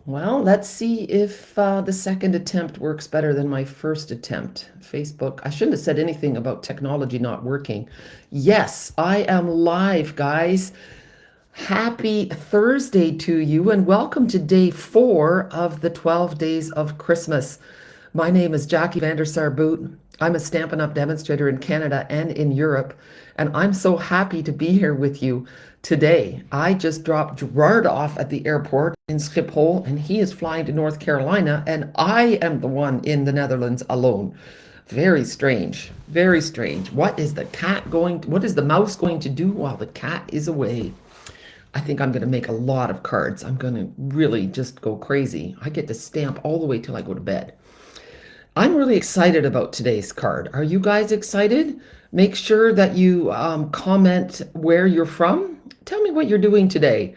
Well, let's see if the second attempt works better than my first attempt. Facebook, I shouldn't have said anything about technology not working. Yes, I am live, guys. Happy Thursday to you, and welcome to day 4 of the 12 days of Christmas. My name is Jackie Vandersar-Boot. I'm a Stampin' Up! Demonstrator in Canada and in Europe, and I'm so happy to be here with you today. I just dropped Gerard off at the airport in Schiphol, and he is flying to North Carolina, and I am the one in the Netherlands alone. Very strange, very strange. What is what is the mouse going to do while the cat is away? I think I'm going to make a lot of cards. I'm going to really just go crazy. I get to stamp all the way till I go to bed. I'm really excited about today's card. Are you guys excited? Make sure that you comment where you're from. Tell me what you're doing today.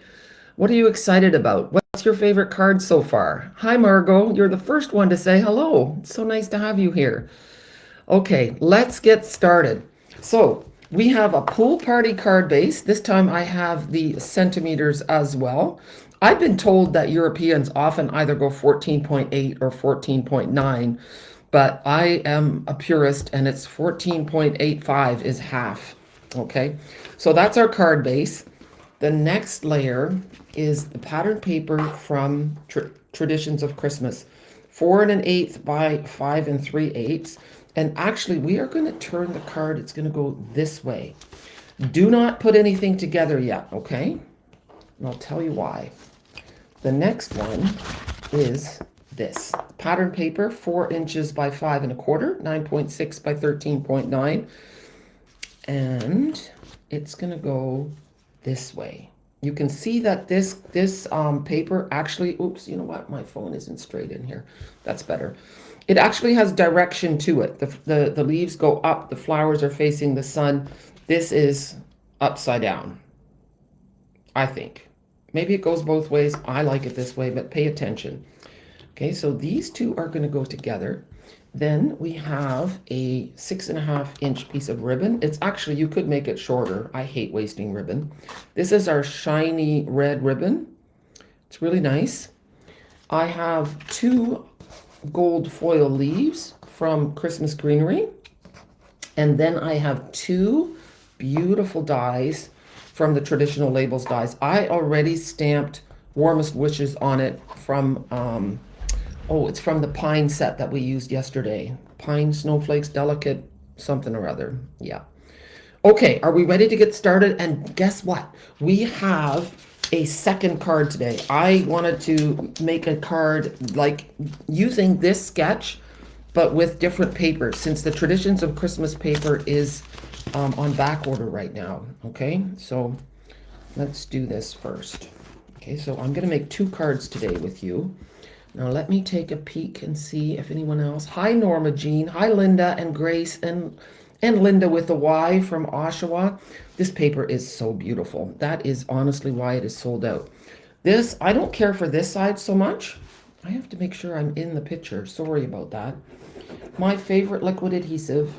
What are you excited about? What's your favorite card so far? Hi, Margot. You're the first one to say hello. It's so nice to have you here. Okay, let's get started. So we have a pool party card base. This time I have the centimeters as well. I've been told that Europeans often either go 14.8 or 14.9, but I am a purist and it's 14.85 is half. Okay, so that's our card base. The next layer is the pattern paper from Traditions of Christmas, 4 1/8 by 5 3/8. And actually, we are going to turn the card. It's going to go this way. Do not put anything together yet, okay? And I'll tell you why. The next one is this. Pattern paper, 4 inches by 5 1/4, 9.6 by 13.9. And it's going to go this way. You can see that this paper actually, oops, you know what? My phone isn't straight in here. That's better. It actually has direction to it. The leaves go up, the flowers are facing the sun. This is upside down, I think. Maybe it goes both ways. I like it this way, but pay attention. Okay, so these two are going to go together. Then we have a 6.5-inch piece of ribbon. It's actually, you could make it shorter. I hate wasting ribbon. This is our shiny red ribbon. It's really nice. I have 2 gold foil leaves from Christmas Greenery. And then I have 2 beautiful dies from the Traditional Labels dies. I already stamped Warmest Wishes on it from, it's from the pine set that we used yesterday. Pine Snowflakes Delicate something or other. Yeah. Okay, are we ready to get started? And guess what? We have a second card today. I wanted to make a card like using this sketch, but with different papers, since the Traditions of Christmas paper is on back order right now. Okay, so let's do this first. Okay, so I'm going to make 2 cards today with you. Now let me take a peek and see if anyone else. Hi, Norma Jean. Hi, Linda and Grace and Linda with a Y from Oshawa. This paper is so beautiful. That is honestly why it is sold out. This, I don't care for this side so much. I have to make sure I'm in the picture. Sorry about that. My favorite liquid adhesive.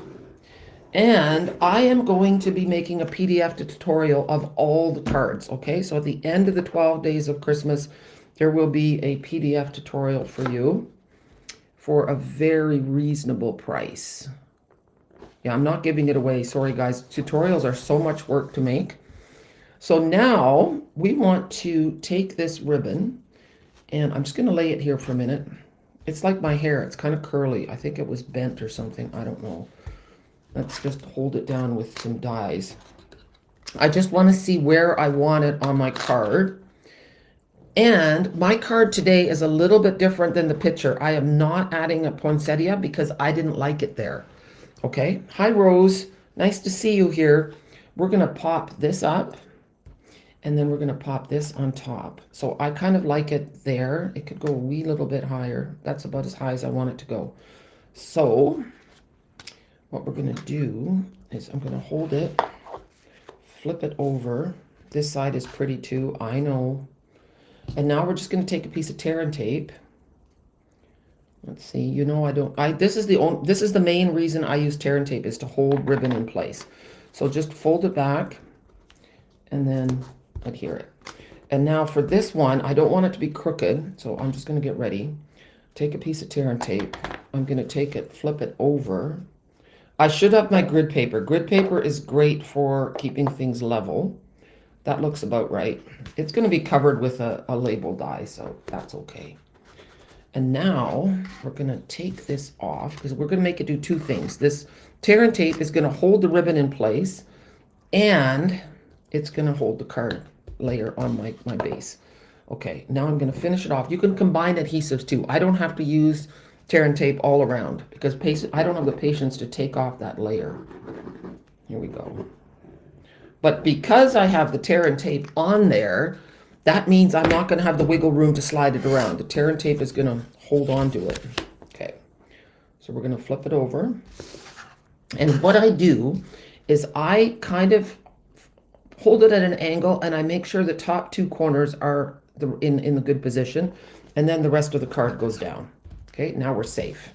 And I am going to be making a PDF tutorial of all the cards, okay? So at the end of the 12 days of Christmas, there will be a PDF tutorial for you for a very reasonable price. Yeah, I'm not giving it away. Sorry, guys. Tutorials are so much work to make. So now we want to take this ribbon, and I'm just going to lay it here for a minute. It's like my hair. It's kind of curly. I think it was bent or something. I don't know. Let's just hold it down with some dies. I just want to see where I want it on my card. And my card today is a little bit different than the picture. I am not adding a poinsettia because I didn't like it there. Okay. Hi, Rose. Nice to see you here. We're going to pop this up, and then we're going to pop this on top. So I kind of like it there. It could go a wee little bit higher. That's about as high as I want it to go. So what we're going to do is I'm going to hold it, flip it over. This side is pretty too, I know. And now we're just going to take a piece of tear and tape. Let's see, you know, this is the main reason I use tear and tape, is to hold ribbon in place. So just fold it back and then adhere it. And now for this one, I don't want it to be crooked, so I'm just going to get ready. Take a piece of tear and tape. I'm going to take it, flip it over. I should have my grid paper. Grid paper is great for keeping things level. That looks about right. It's going to be covered with a label die, so that's okay. And now we're going to take this off because we're going to make it do two things. This tear and tape is going to hold the ribbon in place, and it's going to hold the card layer on my base. Okay, now I'm going to finish it off. You can combine adhesives too. I don't have to use tear and tape all around because I don't have the patience to take off that layer. Here we go. But because I have the tear and tape on there, that means I'm not going to have the wiggle room to slide it around. The tear and tape is going to hold on to it. Okay, so we're going to flip it over. And what I do is I kind of hold it at an angle and I make sure the top two corners are in the good position, and then the rest of the card goes down. Okay, now we're safe.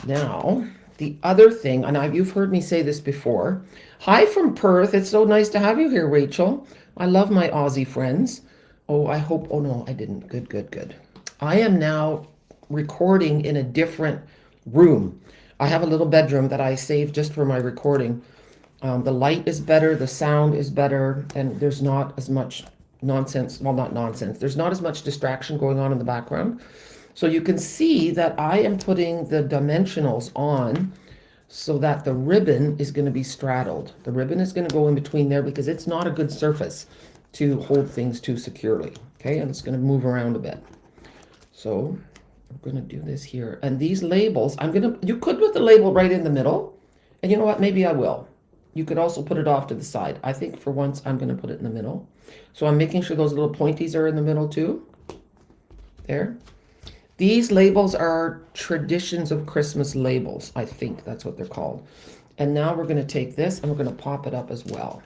Now, the other thing, and you've heard me say this before. Hi from Perth. It's so nice to have you here, Rachel. I love my Aussie friends. Oh, I hope, oh no, I didn't. Good, good, good. I am now recording in a different room. I have a little bedroom that I saved just for my recording. The light is better, the sound is better, and there's not as much nonsense. Well, not nonsense. There's not as much distraction going on in the background. So you can see that I am putting the dimensionals on so that the ribbon is going to be straddled. The ribbon is going to go in between there because it's not a good surface to hold things too securely. Okay, and it's going to move around a bit. So we're going to do this here. And these labels, you could put the label right in the middle. And you know what? Maybe I will. You could also put it off to the side. I think for once I'm going to put it in the middle. So I'm making sure those little pointies are in the middle too. There. These labels are traditions of Christmas labels. I think that's what they're called. And now we're going to take this and we're going to pop it up as well.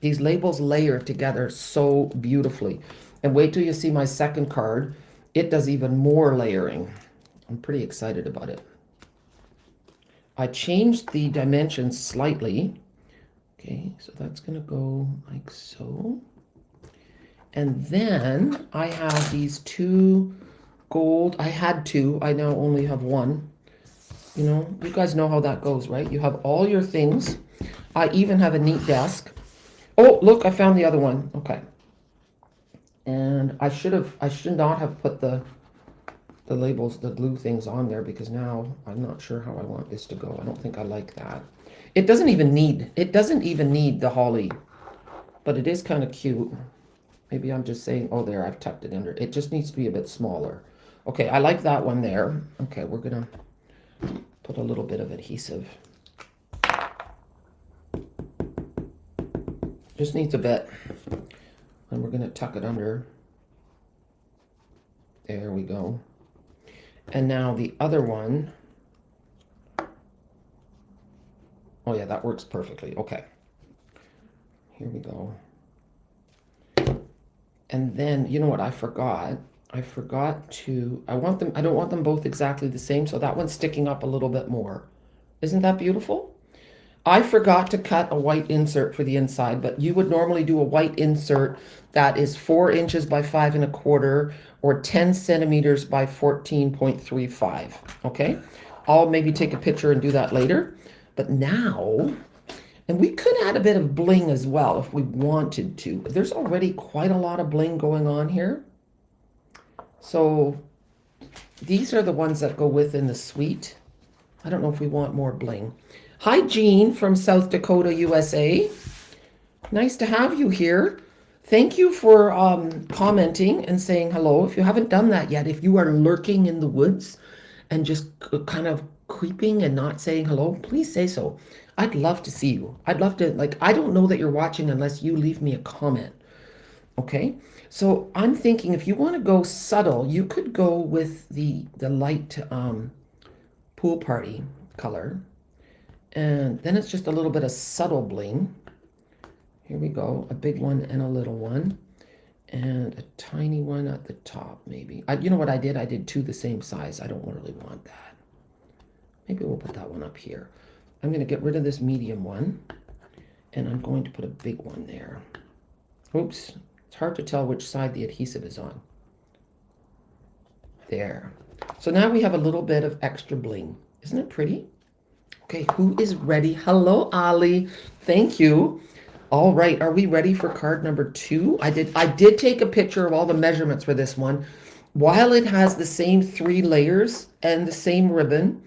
These labels layer together so beautifully. And wait till you see my second card. It does even more layering. I'm pretty excited about it. I changed the dimensions slightly. Okay, so that's going to go like so. And then I have these two gold. I had two. I now only have one. You know, you guys know how that goes, right? You have all your things. I even have a neat desk. Oh, look, I found the other one. Okay. And I should not have put the labels, the glue things on there because now I'm not sure how I want this to go. I don't think I like that. It doesn't even need the holly, but it is kind of cute. Maybe I'm just saying, oh, there, I've tucked it under. It just needs to be a bit smaller. Okay, I like that one there. Okay, we're gonna put a little bit of adhesive. Just needs a bit. And we're gonna tuck it under. There we go. And now the other one. Oh yeah, that works perfectly. Okay. Here we go. And then, you know what I forgot? I don't want them both exactly the same, so that one's sticking up a little bit more. Isn't that beautiful? I forgot to cut a white insert for the inside, but you would normally do a white insert that is 4 inches by 5 1/4 or 10 centimeters by 14.35. Okay? I'll maybe take a picture and do that later. But now, and we could add a bit of bling as well if we wanted to. There's already quite a lot of bling going on here. So these are the ones that go within the suite. I don't know if we want more bling. Hi, Jean from South Dakota, USA. Nice to have you here. Thank you for commenting and saying hello. If you haven't done that yet, if you are lurking in the woods and just kind of creeping and not saying hello, please say so. I'd love to see you. I'd love to, I don't know that you're watching unless you leave me a comment. Okay? So I'm thinking if you want to go subtle, you could go with the light pool party color. And then it's just a little bit of subtle bling. Here we go. A big one and a little one. And a tiny one at the top, maybe. You know what I did? I did two the same size. I don't really want that. Maybe we'll put that one up here. I'm going to get rid of this medium one. And I'm going to put a big one there. Oops. It's hard to tell which side the adhesive is on. There. So now we have a little bit of extra bling. Isn't it pretty? Okay, who is ready? Hello, Ali. Thank you. All right, are we ready for card number 2? I did take a picture of all the measurements for this one. While it has the same 3 layers and the same ribbon,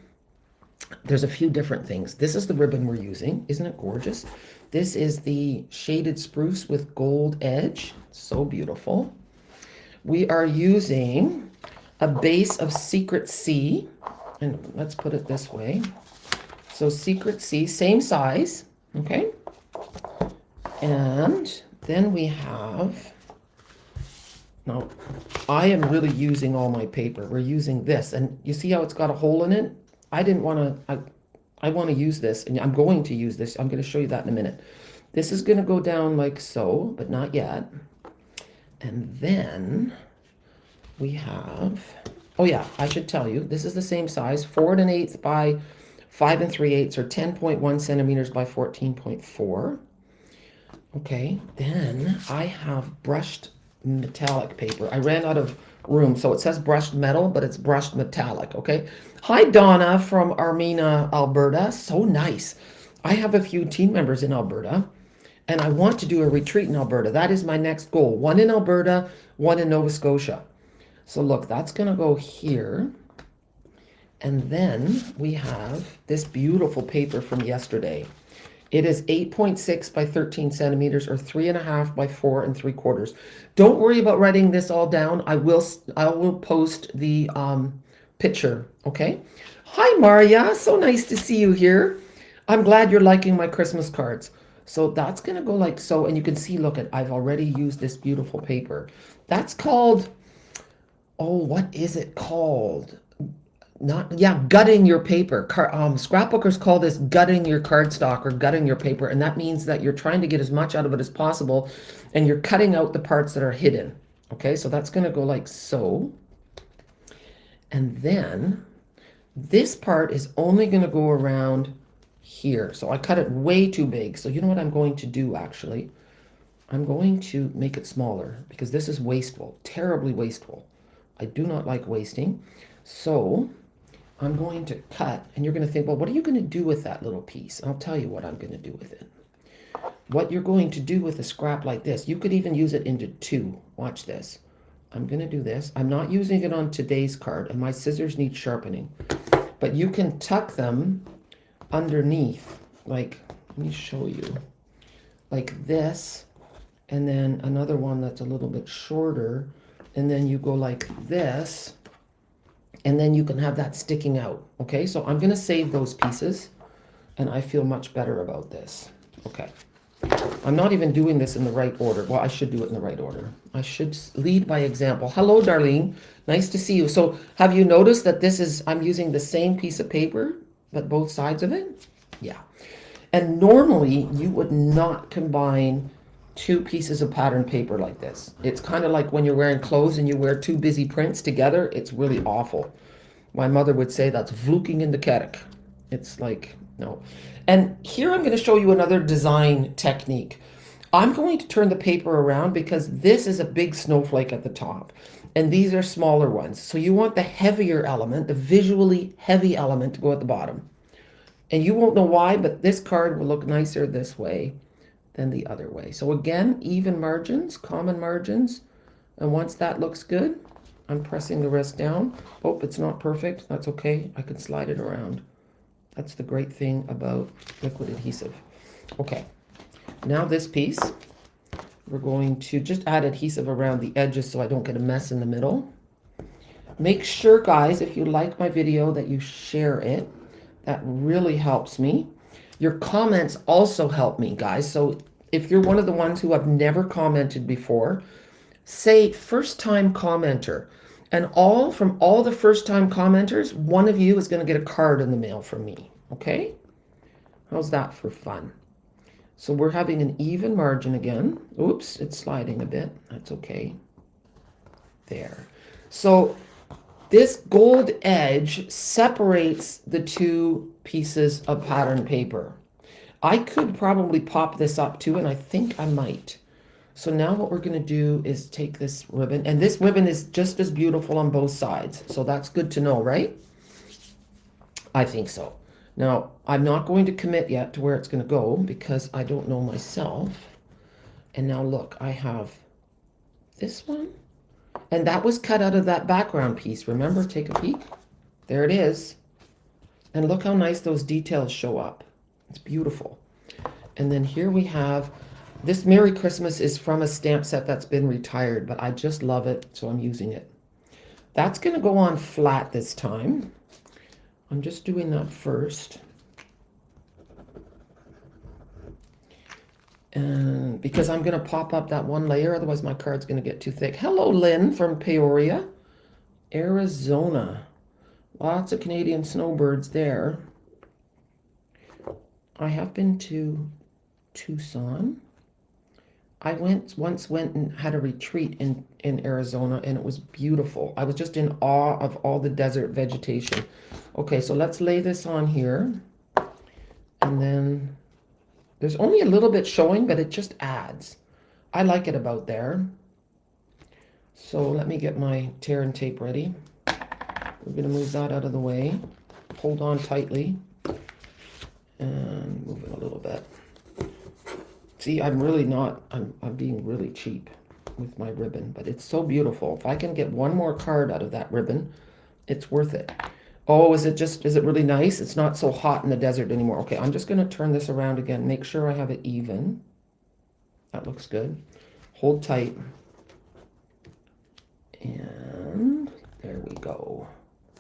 there's a few different things. This is the ribbon we're using. Isn't it gorgeous? This is the shaded spruce with gold edge. So beautiful. We are using a base of Secret Sea. And let's put it this way. So Secret Sea, same size. Okay. And then we have, now I am really using all my paper. We're using this. And you see how it's got a hole in it? I didn't want to, I want to use this, and I'm going to use this. I'm going to show you that in a minute. This is going to go down like so, but not yet. And then we have, oh yeah, I should tell you, this is the same size, 4 1/8 by 5 3/8, or 10.1 centimeters by 14.4. Okay, then I have brushed metallic paper. I ran out of room, so it says brushed metal, but it's brushed metallic, okay? Hi, Donna from Armina, Alberta. So nice. I have a few team members in Alberta, and I want to do a retreat in Alberta. That is my next goal. One in Alberta, one in Nova Scotia. So look, that's going to go here. And then we have this beautiful paper from yesterday. It is 8.6 by 13 centimeters, or 3.5 by 4 3/4. Don't worry about writing this all down. I will post the picture, okay? Hi, Maria. So nice to see you here. I'm glad you're liking my Christmas cards. So that's going to go like so. And you can see, look, I've already used this beautiful paper. That's called, oh, what is it called? Gutting your paper. Scrapbookers call this gutting your cardstock or gutting your paper, and that means that you're trying to get as much out of it as possible, and you're cutting out the parts that are hidden. Okay, so that's going to go like so. And then this part is only going to go around here. So I cut it way too big. So you know what I'm going to do, actually? I'm going to make it smaller, because this is wasteful, terribly wasteful. I do not like wasting. So I'm going to cut, and you're going to think, well, what are you going to do with that little piece? I'll tell you what I'm going to do with it. What you're going to do with a scrap like this, you could even use it into 2. Watch this. I'm going to do this. I'm not using it on today's card, and my scissors need sharpening. But you can tuck them underneath, like, let me show you, like this, and then another one that's a little bit shorter, and then you go like this, and then you can have that sticking out. Okay, so I'm going to save those pieces, and I feel much better about this. Okay, I'm not even doing this in the right order. Well, I should do it in the right order. I should lead by example. Hello, Darlene. Nice to see you. So have you noticed that I'm using the same piece of paper, but both sides of it? Yeah. And normally you would not combine 2 pieces of pattern paper like this. It's kind of like when you're wearing clothes and you wear 2 busy prints together. It's really awful. My mother would say that's vloeking in de kerk. It's like, no. And here I'm going to show you another design technique. I'm going to turn the paper around because this is a big snowflake at the top, and these are smaller ones. So you want the heavier element, the visually heavy element, to go at the bottom. And you won't know why, but this card will look nicer this way than the other way. So again, even margins, common margins. And once that looks good, I'm pressing the rest down. Oh, it's not perfect. That's okay. I can slide it around. That's the great thing about liquid adhesive. Okay, now this piece, we're going to just add adhesive around the edges so I don't get a mess in the middle. Make sure, guys, if you like my video, that you share it. That really helps me. Your comments also help me, guys. So if you're one of the ones who have never commented before, say first-time commenter. And from all the first-time commenters, one of you is going to get a card in the mail from me. Okay? How's that for fun? So we're having an even margin again. Oops, it's sliding a bit. That's okay. There. So this gold edge separates the 2 pieces of pattern paper. I could probably pop this up too, and I think I might. So now what we're going to do is take this ribbon, and this ribbon is just as beautiful on both sides. So that's good to know, right? I think so. Now, I'm not going to commit yet to where it's going to go because I don't know myself. And now look, I have this one. And that was cut out of that background piece. Remember, take a peek. There it is. And look how nice those details show up. It's beautiful. And then here we have, this Merry Christmas is from a stamp set that's been retired, but I just love it, so I'm using it. That's going to go on flat this time. I'm just doing that first. And because I'm going to pop up that one layer, otherwise my card's going to get too thick. Hello, Lynn from Peoria, Arizona. Lots of Canadian snowbirds there. I have been to Tucson. I once went and had a retreat in Arizona, and it was beautiful. I was just in awe of all the desert vegetation. Okay, so let's lay this on here. And then there's only a little bit showing, but it just adds. I like it about there. So let me get my tear and tape ready. We're going to move that out of the way. Hold on tightly. And move it a little bit. See, I'm really not, I'm being really cheap with my ribbon, but it's so beautiful. If I can get one more card out of that ribbon, it's worth it. Oh, is it really nice? It's not so hot in the desert anymore. Okay, I'm just going to turn this around again. Make sure I have it even. That looks good. Hold tight. And there we go.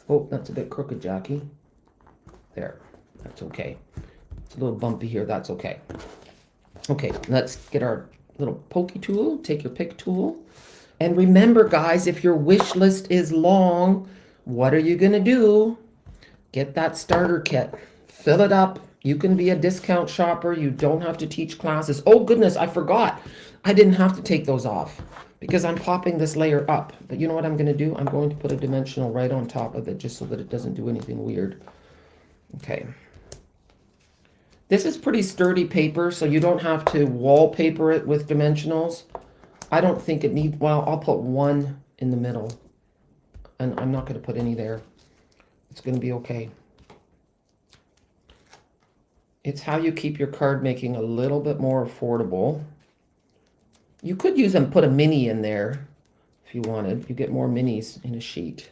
Oh, that's a bit crooked, Jackie. There, that's okay. It's a little bumpy here, that's okay. Okay, let's get our little pokey tool, take your pick tool. And remember, guys, if your wish list is long, what are you gonna do? Get that starter kit, fill it up. You can be a discount shopper. You don't have to teach classes. Oh goodness, I forgot. I didn't have to take those off because I'm popping this layer up. But you know what I'm gonna do? I'm going to put a dimensional right on top of it just so that it doesn't do anything weird. Okay. This is pretty sturdy paper, so you don't have to wallpaper it with dimensionals. I don't think it needs, well, I'll put one in the middle. And I'm not going to put any there. It's going to be okay. It's how you keep your card making a little bit more affordable. You could use and put a mini in there if you wanted. You get more minis in a sheet.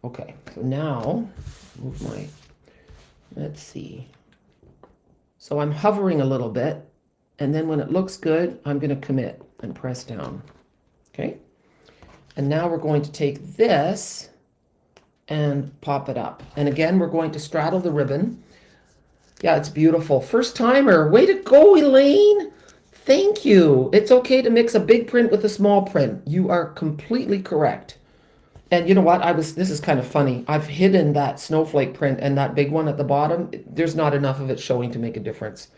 Okay, so now, move my, let's see. So I'm hovering a little bit, and then when it looks good, I'm going to commit and press down. Okay? And now we're going to take this and pop it up. And again, we're going to straddle the ribbon. Yeah, it's beautiful. First timer. Way to go, Elaine. Thank you. It's okay to mix a big print with a small print. You are completely correct. And you know what? This is kind of funny. I've hidden that snowflake print and that big one at the bottom. There's not enough of it showing to make a difference.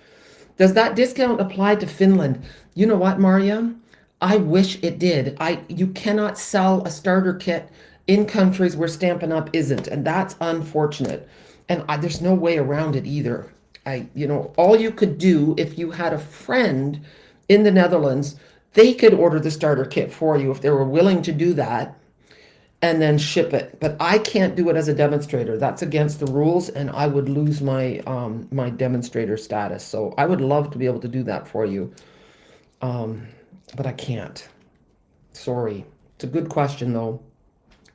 Does that discount apply to Finland? You know what, Maria? I wish it did. You cannot sell a starter kit in countries where Stampin' Up! Isn't, and that's unfortunate. And there's no way around it either. All you could do if you had a friend in the Netherlands, they could order the starter kit for you if they were willing to do that. And then ship it. But I can't do it as a demonstrator. That's against the rules, and I would lose my my demonstrator status. So I would love to be able to do that for you. But I can't. Sorry. It's a good question, though.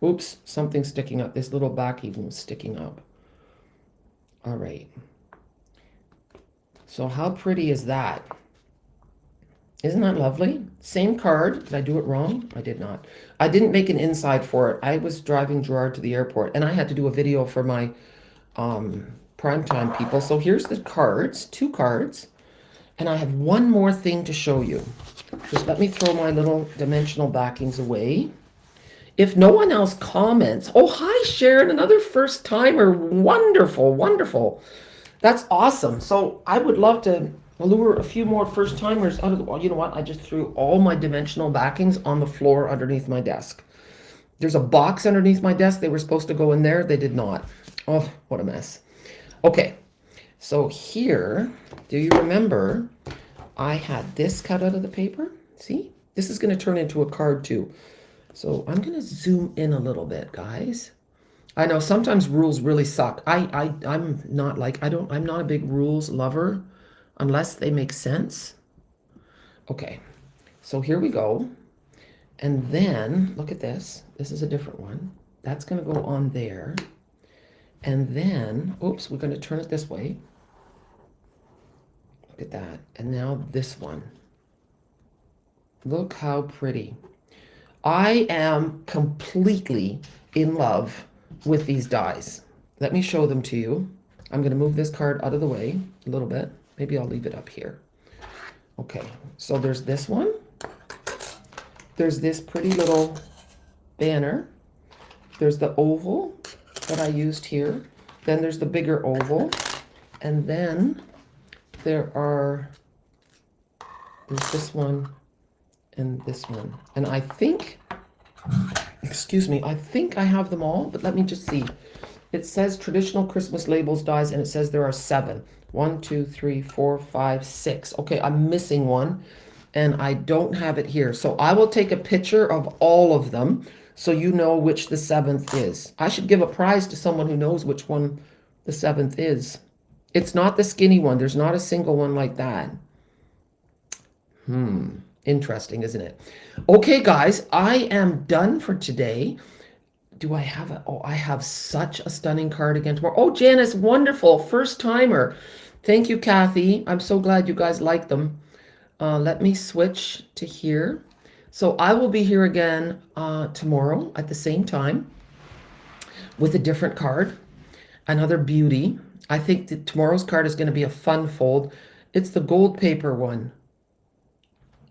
Oops, something's sticking up. This little back even was sticking up. All right. So how pretty is that? Isn't that lovely? Same card. Did I do it wrong? I did not. I didn't make an inside for it. I was driving Gerard to the airport, and I had to do a video for my primetime people. So here's the cards, 2 cards, and I have one more thing to show you. Just let me throw my little dimensional backings away. If no one else comments, oh, hi, Sharon, another first timer. Wonderful, wonderful. That's awesome. So I would love to lure a few more first timers out of the wall. You know what? I just threw all my dimensional backings on the floor underneath my desk. There's a box underneath my desk. They were supposed to go in there. They did not. Oh, what a mess. Okay. So here, do you remember I had this cut out of the paper? See, this is going to turn into a card too. So I'm going to zoom in a little bit, guys. I know sometimes rules really suck. I'm not like, I'm not a big rules lover unless they make sense. Okay, so here we go. And then look at this. This is a different one. That's going to go on there. And then, oops, we're going to turn it this way. Look at that. And now this one. Look how pretty. I am completely in love with these dies. Let me show them to you. I'm going to move this card out of the way a little bit. Maybe I'll leave it up here. Okay, so there's this one. There's this pretty little banner. There's the oval that I used here. Then there's the bigger oval. And then there's this one and this one. And I think, excuse me, I think I have them all, but let me just see. It says traditional Christmas labels dies, and it says there are 7. 1, 2, 3, 4, 5, 6. Okay, I'm missing one, and I don't have it here. So I will take a picture of all of them so you know which the 7th is. I should give a prize to someone who knows which one the 7th is. It's not the skinny one. There's not a single one like that. Interesting, isn't it? Okay, guys, I am done for today. Do I have a, oh, I have such a stunning card again tomorrow. Oh, Janice, wonderful. First timer. Thank you, Kathy. I'm so glad you guys like them. Let me switch to here. So I will be here again tomorrow at the same time with a different card, another beauty. I think that tomorrow's card is going to be a fun fold. It's the gold paper one.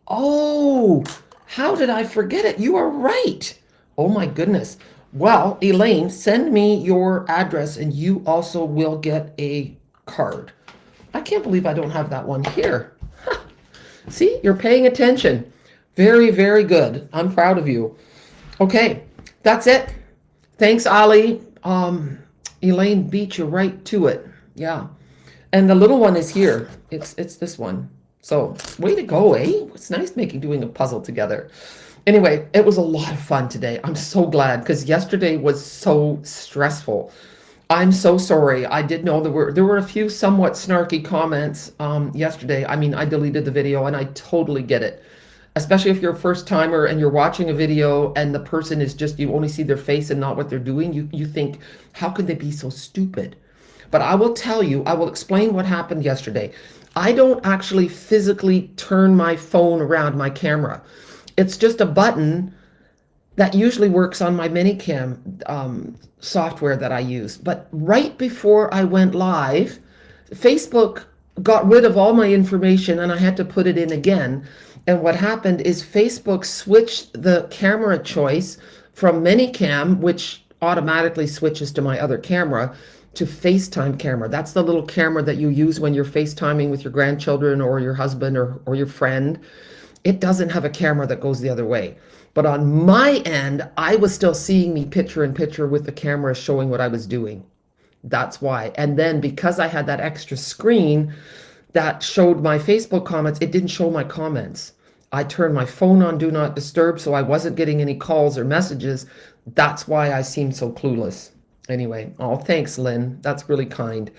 Oh, how did I forget it? You are right. Oh my goodness. Well, Elaine, send me your address and you also will get a card. I can't believe I don't have that one here. See, you're paying attention. Very, very good. I'm proud of you. Okay, that's it. Thanks, Ali. Elaine beat you right to it. Yeah. And the little one is here. It's this one. So way to go, eh? It's nice doing a puzzle together. Anyway, it was a lot of fun today. I'm so glad because yesterday was so stressful. I'm so sorry. I did know there were a few somewhat snarky comments yesterday. I mean, I deleted the video and I totally get it. Especially if you're a first timer and you're watching a video and the person is just, you only see their face and not what they're doing. You think, how could they be so stupid? But I will tell you, I will explain what happened yesterday. I don't actually physically turn my phone around my camera. It's just a button that usually works on my Minicam software that I use. But right before I went live, Facebook got rid of all my information and I had to put it in again. And what happened is Facebook switched the camera choice from Minicam, which automatically switches to my other camera, to FaceTime camera. That's the little camera that you use when you're FaceTiming with your grandchildren or your husband or your friend. It doesn't have a camera that goes the other way. But on my end, I was still seeing me picture in picture with the camera showing what I was doing. That's why. And then because I had that extra screen that showed my Facebook comments, it didn't show my comments. I turned my phone on Do Not Disturb, so I wasn't getting any calls or messages. That's why I seemed so clueless. Anyway, oh, thanks, Lynn. That's really kind.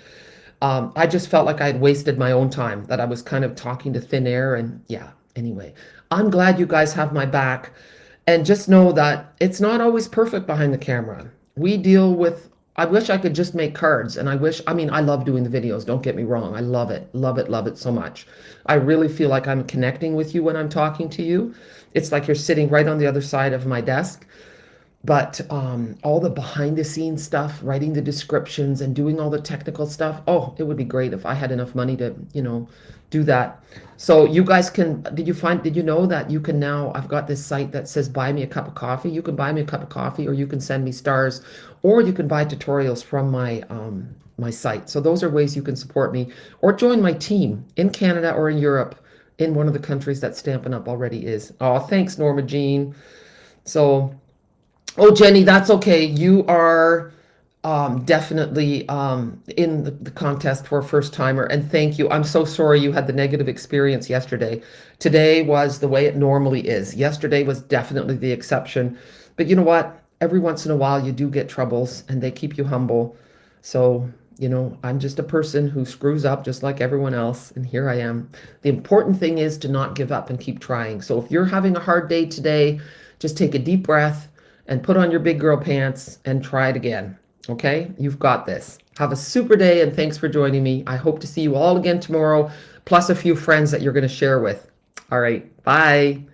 I just felt like I had wasted my own time, that I was kind of talking to thin air. And yeah, anyway, I'm glad you guys have my back. And just know that it's not always perfect behind the camera. We deal with, I wish I could just make cards. And I love doing the videos. Don't get me wrong. I love it so much. I really feel like I'm connecting with you when I'm talking to you. It's like you're sitting right on the other side of my desk. But all the behind the scenes stuff, writing the descriptions and doing all the technical stuff, oh, it would be great if I had enough money to, do that. So you guys can, did you know that you can now, I've got this site that says buy me a cup of coffee. You can buy me a cup of coffee or you can send me stars or you can buy tutorials from my site. So those are ways you can support me or join my team in Canada or in Europe in one of the countries that Stampin' Up! Already is. Oh, thanks, Norma Jean. So, oh, Jenny, that's okay. You are definitely in the contest for a first timer. And thank you. I'm so sorry you had the negative experience yesterday. Today was the way it normally is. Yesterday was definitely the exception. But you know what? Every once in a while you do get troubles and they keep you humble. So, I'm just a person who screws up just like everyone else. And here I am. The important thing is to not give up and keep trying. So if you're having a hard day today, just take a deep breath and put on your big girl pants and try it again. Okay? You've got this. Have a super day and thanks for joining me. I hope to see you all again tomorrow, plus a few friends that you're going to share with. All right. Bye.